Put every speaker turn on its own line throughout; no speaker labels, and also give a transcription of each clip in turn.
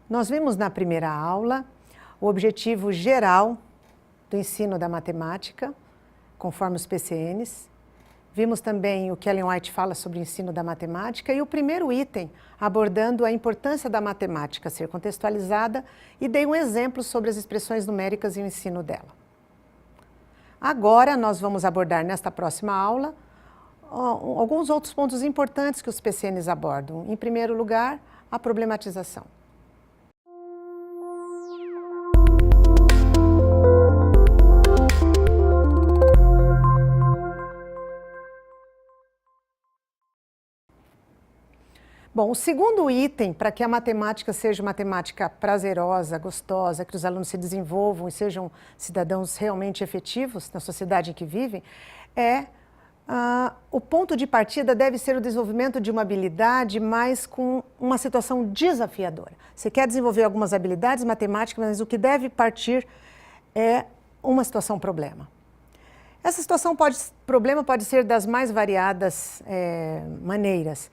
Nós vimos na primeira aula o objetivo geral do ensino da matemática, conforme os PCNs. Vimos também o que Ellen White fala sobre o ensino da matemática e o primeiro item abordando a importância da matemática ser contextualizada e dei um exemplo sobre as expressões numéricas e o ensino dela. Agora nós vamos abordar nesta próxima aula alguns outros pontos importantes que os PCNs abordam. Em primeiro lugar, a problematização. Bom, o segundo item para que a matemática seja matemática prazerosa, gostosa, que os alunos se desenvolvam e sejam cidadãos realmente efetivos na sociedade em que vivem, o ponto de partida deve ser o desenvolvimento de uma habilidade, mas com uma situação desafiadora. Você quer desenvolver algumas habilidades matemáticas, mas o que deve partir é uma situação problema. Essa situação problema pode ser das mais variadas maneiras.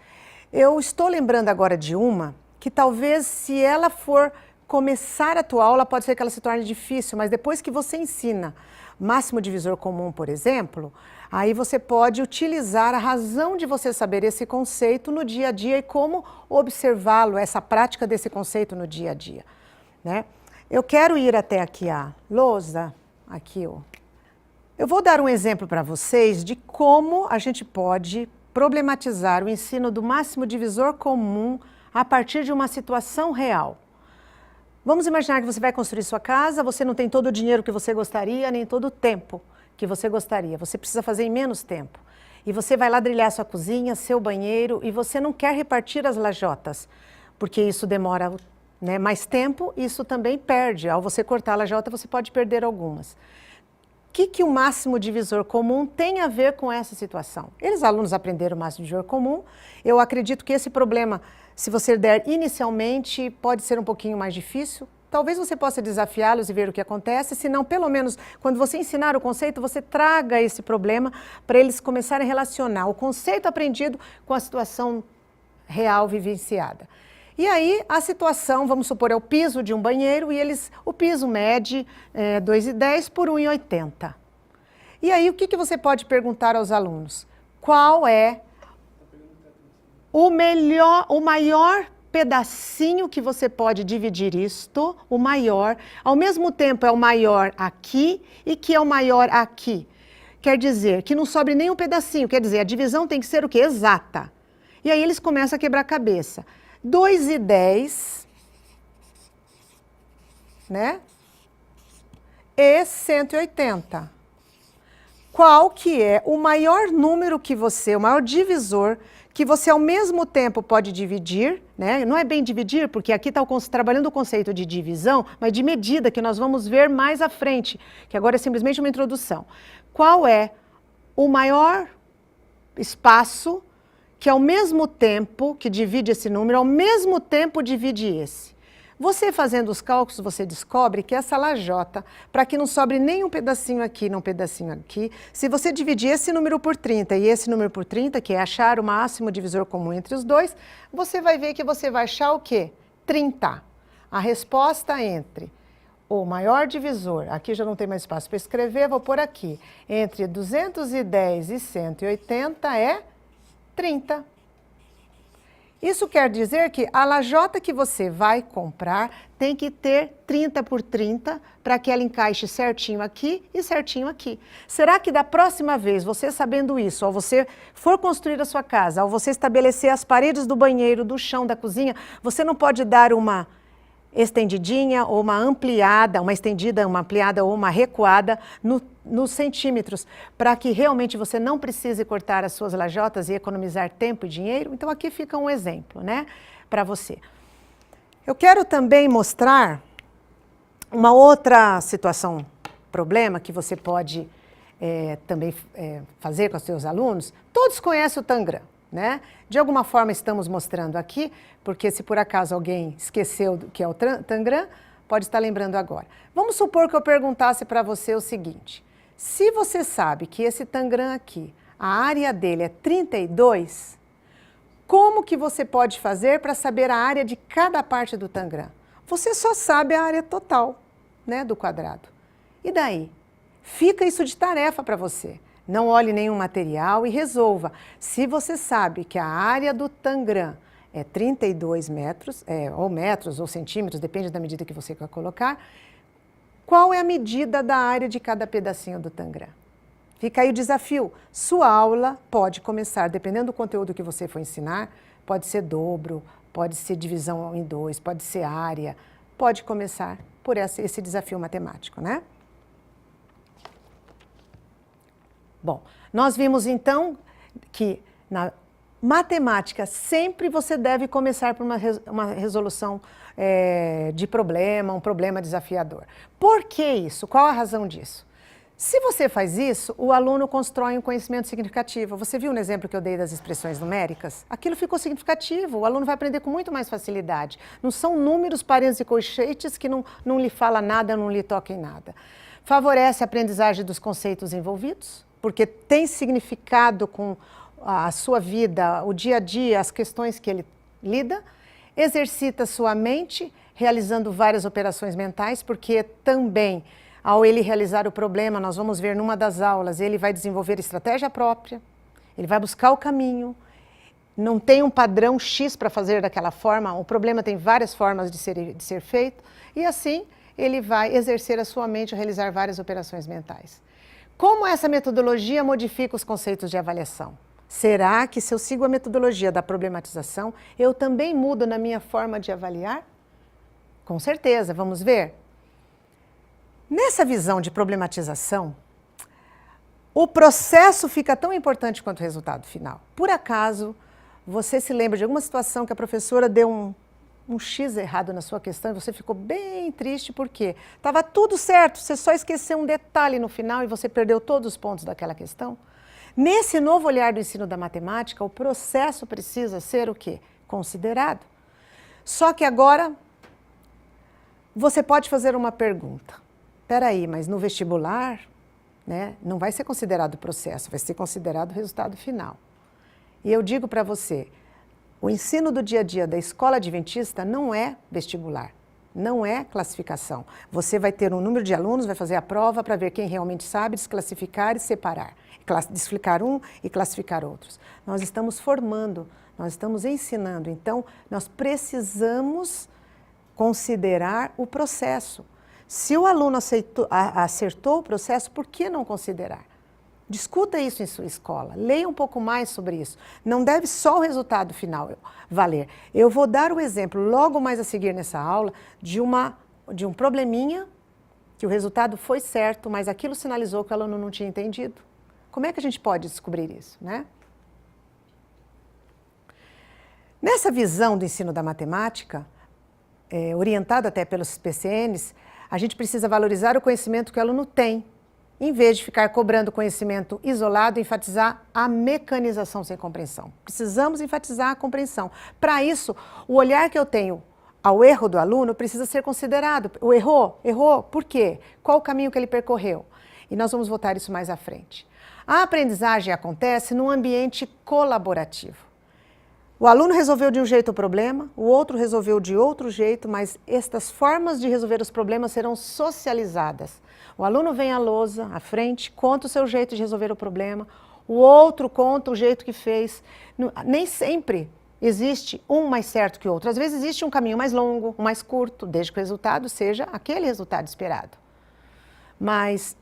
Eu estou lembrando agora de uma que talvez, se ela for começar a tua aula, pode ser que ela se torne difícil, mas depois que você ensina máximo divisor comum, por exemplo, aí você pode utilizar a razão de você saber esse conceito no dia a dia e como observá-lo, essa prática desse conceito no dia a dia, né? Eu quero ir até aqui a lousa, aqui, ó. Eu vou dar um exemplo para vocês de como a gente pode problematizar o ensino do máximo divisor comum a partir de uma situação real. Vamos imaginar que você vai construir sua casa, você não tem todo o dinheiro que você gostaria, nem todo o tempo que você gostaria. Você precisa fazer em menos tempo. E você vai ladrilhar sua cozinha, seu banheiro, e você não quer repartir as lajotas, porque isso demora, né, mais tempo, e isso também perde. Ao você cortar a lajota, você pode perder algumas. O que o máximo divisor comum tem a ver com essa situação? Eles, alunos, aprenderam o máximo divisor comum. Eu acredito que esse problema, se você der inicialmente, pode ser um pouquinho mais difícil. Talvez você possa desafiá-los e ver o que acontece, se não, pelo menos, quando você ensinar o conceito, você traga esse problema para eles começarem a relacionar o conceito aprendido com a situação real vivenciada. E aí, a situação, vamos supor, é o piso de um banheiro e o piso mede 2,10 por 1,80. E aí, o que você pode perguntar aos alunos? Qual é o maior pedacinho que você pode dividir isto, o maior, ao mesmo tempo é o maior aqui e que é o maior aqui. Quer dizer, que não sobre nenhum pedacinho, quer dizer, a divisão tem que ser o quê? Exata. E aí eles começam a quebrar a cabeça. 2,10, né? E 180. Qual que é o maior número que o maior divisor que você ao mesmo tempo pode dividir, né? Não é bem dividir, porque aqui está trabalhando o conceito de divisão, mas de medida, que nós vamos ver mais à frente, que agora é simplesmente uma introdução. Qual é o maior espaço que ao mesmo tempo, que divide esse número, ao mesmo tempo divide esse? Você fazendo os cálculos, você descobre que essa lajota, para que não sobre nem um pedacinho aqui, nem um pedacinho aqui, se você dividir esse número por 30 e esse número por 30, que é achar o máximo divisor comum entre os dois, você vai ver que você vai achar o quê? 30. A resposta entre o maior divisor, aqui já não tem mais espaço para escrever, vou pôr aqui, entre 210 e 180 é 30. Isso quer dizer que a lajota que você vai comprar tem que ter 30 por 30 para que ela encaixe certinho aqui e certinho aqui. Será que da próxima vez, você sabendo isso, ao você for construir a sua casa, ao você estabelecer as paredes do banheiro, do chão, da cozinha, você não pode dar uma estendidinha ou uma ampliada, uma estendida, uma ampliada ou uma recuada nos centímetros, para que realmente você não precise cortar as suas lajotas e economizar tempo e dinheiro? Então aqui fica um exemplo, né, para você. Eu quero também mostrar uma outra situação, problema, que você pode também fazer com os seus alunos. Todos conhecem o Tangram, né? De alguma forma estamos mostrando aqui, porque se por acaso alguém esqueceu do que é o Tangram, pode estar lembrando agora. Vamos supor que eu perguntasse para você o seguinte: se você sabe que esse Tangram aqui, a área dele é 32, como que você pode fazer para saber a área de cada parte do Tangram? você só sabe a área total, né, do quadrado. E daí? Fica isso de tarefa para você. Não olhe nenhum material e resolva. Se você sabe que a área do tangram é 32 metros, ou metros ou centímetros, depende da medida que você quer colocar, qual é a medida da área de cada pedacinho do tangram? Fica aí o desafio. Sua aula pode começar, dependendo do conteúdo que você for ensinar, pode ser dobro, pode ser divisão em 2, pode ser área, pode começar por esse desafio matemático, né? Bom, nós vimos então que na matemática sempre você deve começar por uma resolução de problema, um problema desafiador. Por que isso? Qual a razão disso? Se você faz isso, o aluno constrói um conhecimento significativo. Você viu no exemplo que eu dei das expressões numéricas? Aquilo ficou significativo, o aluno vai aprender com muito mais facilidade. Não são números, parênteses e colchetes que não lhe fala nada, não lhe toca em nada. Favorece a aprendizagem dos conceitos envolvidos, porque tem significado com a sua vida, o dia a dia, as questões que ele lida. Exercita sua mente, realizando várias operações mentais, porque também, ao ele realizar o problema, nós vamos ver numa das aulas, ele vai desenvolver estratégia própria, ele vai buscar o caminho, não tem um padrão X para fazer daquela forma, o problema tem várias formas de ser feito, e assim ele vai exercer a sua mente a realizar várias operações mentais. Como essa metodologia modifica os conceitos de avaliação? Será que se eu sigo a metodologia da problematização, eu também mudo na minha forma de avaliar? Com certeza, vamos ver? Nessa visão de problematização, o processo fica tão importante quanto o resultado final. Por acaso, você se lembra de alguma situação que a professora deu um X errado na sua questão e você ficou bem triste porque estava tudo certo, você só esqueceu um detalhe no final e você perdeu todos os pontos daquela questão? Nesse novo olhar do ensino da matemática, o processo precisa ser o quê? Considerado. Só que agora, você pode fazer uma pergunta. Espera aí, mas no vestibular, né, não vai ser considerado o processo, vai ser considerado o resultado final. E eu digo para você, o ensino do dia a dia da escola adventista não é vestibular, não é classificação. Você vai ter um número de alunos, vai fazer a prova para ver quem realmente sabe desclassificar e separar. Desclassificar um e classificar outros. Nós estamos formando, nós estamos ensinando, então nós precisamos considerar o processo. Se o aluno acertou o processo, por que não considerar? Discuta isso em sua escola, leia um pouco mais sobre isso. Não deve só o resultado final valer. Eu vou dar o exemplo, logo mais a seguir nessa aula, de um probleminha que o resultado foi certo, mas aquilo sinalizou que o aluno não tinha entendido. Como é que a gente pode descobrir isso, né? Nessa visão do ensino da matemática, orientada até pelos PCNs, a gente precisa valorizar o conhecimento que o aluno tem, em vez de ficar cobrando conhecimento isolado e enfatizar a mecanização sem compreensão. Precisamos enfatizar a compreensão. Para isso, o olhar que eu tenho ao erro do aluno precisa ser considerado. O errou? Errou? Por quê? Qual o caminho que ele percorreu? E nós vamos voltar isso mais à frente. A aprendizagem acontece num ambiente colaborativo. O aluno resolveu de um jeito o problema, o outro resolveu de outro jeito, mas estas formas de resolver os problemas serão socializadas. O aluno vem à lousa, à frente, conta o seu jeito de resolver o problema, o outro conta o jeito que fez. Nem sempre existe um mais certo que o outro. Às vezes existe um caminho mais longo, um mais curto, desde que o resultado seja aquele resultado esperado. Mas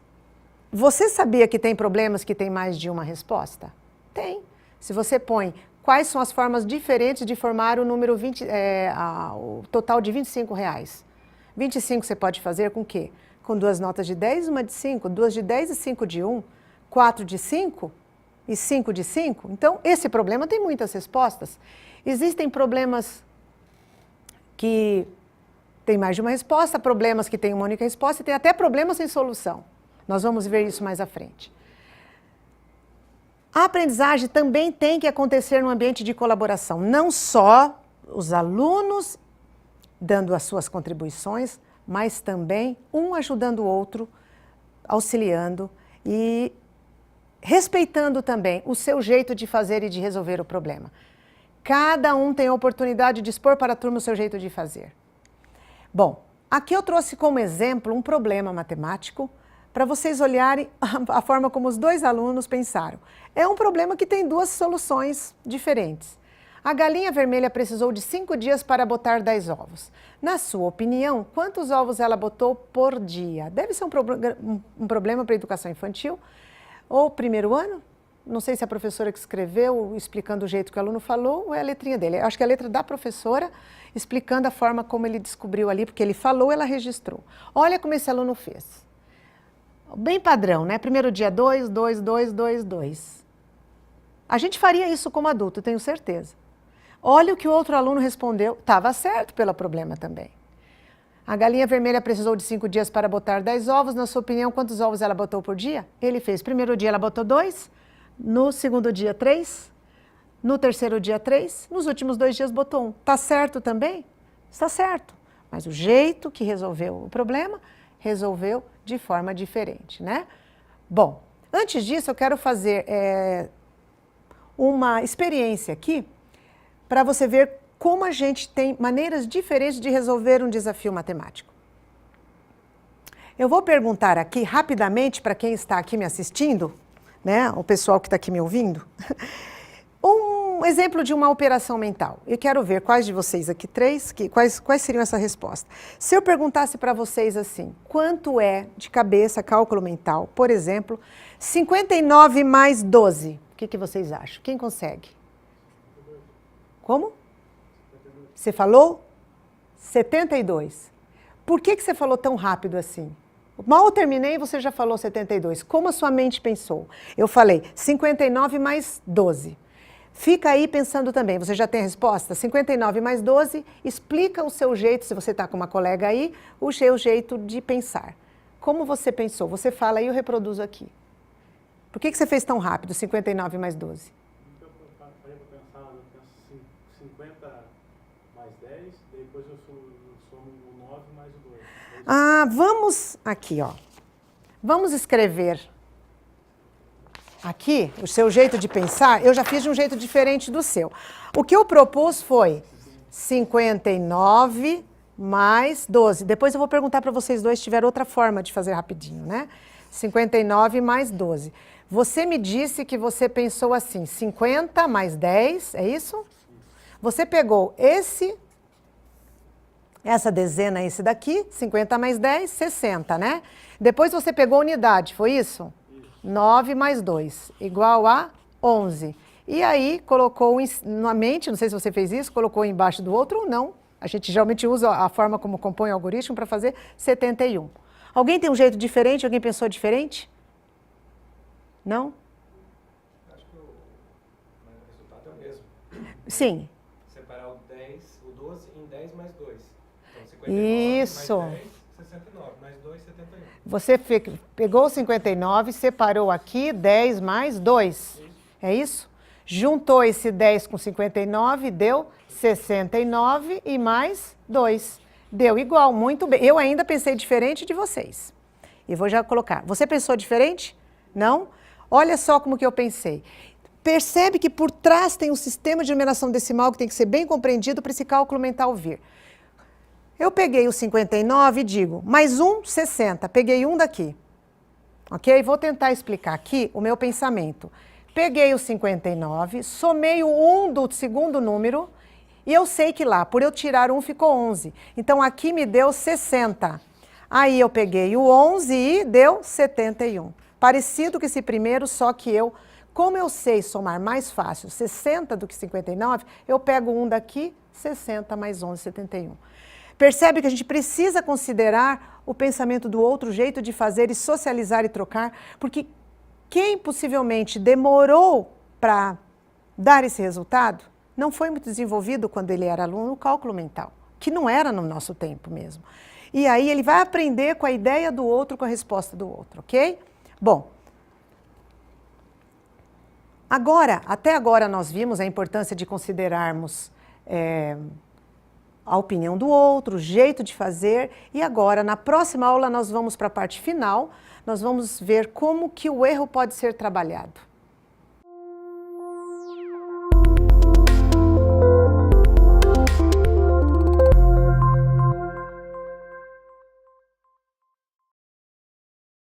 você sabia que tem problemas que têm mais de uma resposta? Tem. Se você põe quais são as formas diferentes de formar o número o total de R$25. 25 você pode fazer com o quê? Com 2 notas de 10 e uma de 5, 2 de 10 e 5 de 1, 4 de 5 e 5 de 5. Então, esse problema tem muitas respostas. Existem problemas que têm mais de uma resposta, problemas que têm uma única resposta e tem até problemas sem solução. Nós vamos ver isso mais à frente. A aprendizagem também tem que acontecer num ambiente de colaboração, não só os alunos dando as suas contribuições, mas também um ajudando o outro, auxiliando e respeitando também o seu jeito de fazer e de resolver o problema. Cada um tem a oportunidade de expor para a turma o seu jeito de fazer. Bom, aqui eu trouxe como exemplo um problema matemático para vocês olharem a forma como os dois alunos pensaram. É um problema que tem duas soluções diferentes. A galinha vermelha precisou de 5 dias para botar 10 ovos. Na sua opinião, quantos ovos ela botou por dia? Deve ser um problema para a educação infantil ou primeiro ano? Não sei se a professora que escreveu, explicando o jeito que o aluno falou, ou é a letrinha dele. Eu acho que é a letra da professora, explicando a forma como ele descobriu ali, porque ele falou, ela registrou. Olha como esse aluno fez. Bem padrão, né? Primeiro dia 2, 2, 2, 2, 2. A gente faria isso como adulto, tenho certeza. Olha o que o outro aluno respondeu. Estava certo pelo problema também. A galinha vermelha precisou de 5 dias para botar 10 ovos. Na sua opinião, quantos ovos ela botou por dia? Ele fez. Primeiro dia ela botou 2, no segundo dia 3, no terceiro dia 3, nos últimos 2 dias botou 1. Está certo também? Está certo. Mas o jeito que resolveu o problema, resolveu de forma diferente, né? Bom, antes disso eu quero fazer uma experiência aqui para você ver como a gente tem maneiras diferentes de resolver um desafio matemático. Eu vou perguntar aqui rapidamente para quem está aqui me assistindo, né, o pessoal que está aqui me ouvindo, um exemplo de uma operação mental. Eu quero ver quais de vocês aqui, 3, quais seriam essa resposta. Se eu perguntasse para vocês assim, quanto é de cabeça, cálculo mental, por exemplo, 59 mais 12, o que vocês acham? Quem consegue? Como? Você falou? 72. Por que você falou tão rápido assim? Mal eu terminei, você já falou 72. Como a sua mente pensou? Eu falei 59 mais 12. Fica aí pensando também. Você já tem a resposta? 59 mais 12, explica o seu jeito, se você está com uma colega aí, o seu jeito de pensar. Como você pensou? Você fala aí, eu reproduzo aqui. Por que você fez tão rápido, 59 mais 12?
Eu penso 50 mais 10, depois eu somo o 9 mais o 2.
Ah, vamos aqui, ó. Vamos escrever aqui o seu jeito de pensar. Eu já fiz de um jeito diferente do seu. O que eu propus foi 59 mais 12. Depois eu vou perguntar para vocês dois se tiver outra forma de fazer rapidinho, né? 59 mais 12. Você me disse que você pensou assim, 50 mais 10, é isso? Você pegou essa dezena, esse daqui, 50 mais 10, 60, né? Depois você pegou a unidade, foi isso? 9 mais 2, igual a 11. E aí colocou na mente, não sei se você fez isso, colocou embaixo do outro ou não. A gente geralmente usa a forma como compõe o algoritmo para fazer 71. Alguém tem um jeito diferente? Alguém pensou diferente? Não?
Acho que o resultado é o mesmo.
Sim.
Separar o 12 em 10 mais 2. Então, 59
Isso.
mais 10, 69. Mais 2, 71.
Você pegou o 59, separou aqui 10 mais 2. Isso. É isso? Juntou esse 10 com 59, deu 69 e mais 2. Deu igual, muito bem. Eu ainda pensei diferente de vocês. E vou já colocar. Você pensou diferente? Não? Olha só como que eu pensei. Percebe que por trás tem um sistema de numeração decimal que tem que ser bem compreendido para esse cálculo mental vir. Eu peguei o 59 e digo, mais 60. Peguei um daqui. Ok? Vou tentar explicar aqui o meu pensamento. Peguei o 59, somei o 1 do segundo número e eu sei que lá, por eu tirar 1, ficou 11. Então, aqui me deu 60. Aí eu peguei o 11 e deu 71. Parecido com esse primeiro, só que como eu sei somar mais fácil 60 do que 59, eu pego um daqui, 60 mais 11, 71. Percebe que a gente precisa considerar o pensamento do outro, jeito de fazer e socializar e trocar, porque quem possivelmente demorou para dar esse resultado não foi muito desenvolvido quando ele era aluno no cálculo mental, que não era no nosso tempo mesmo. E aí ele vai aprender com a ideia do outro, com a resposta do outro, ok? Bom, até agora nós vimos a importância de considerarmos a opinião do outro, o jeito de fazer, e agora, na próxima aula, nós vamos para a parte final, nós vamos ver como que o erro pode ser trabalhado.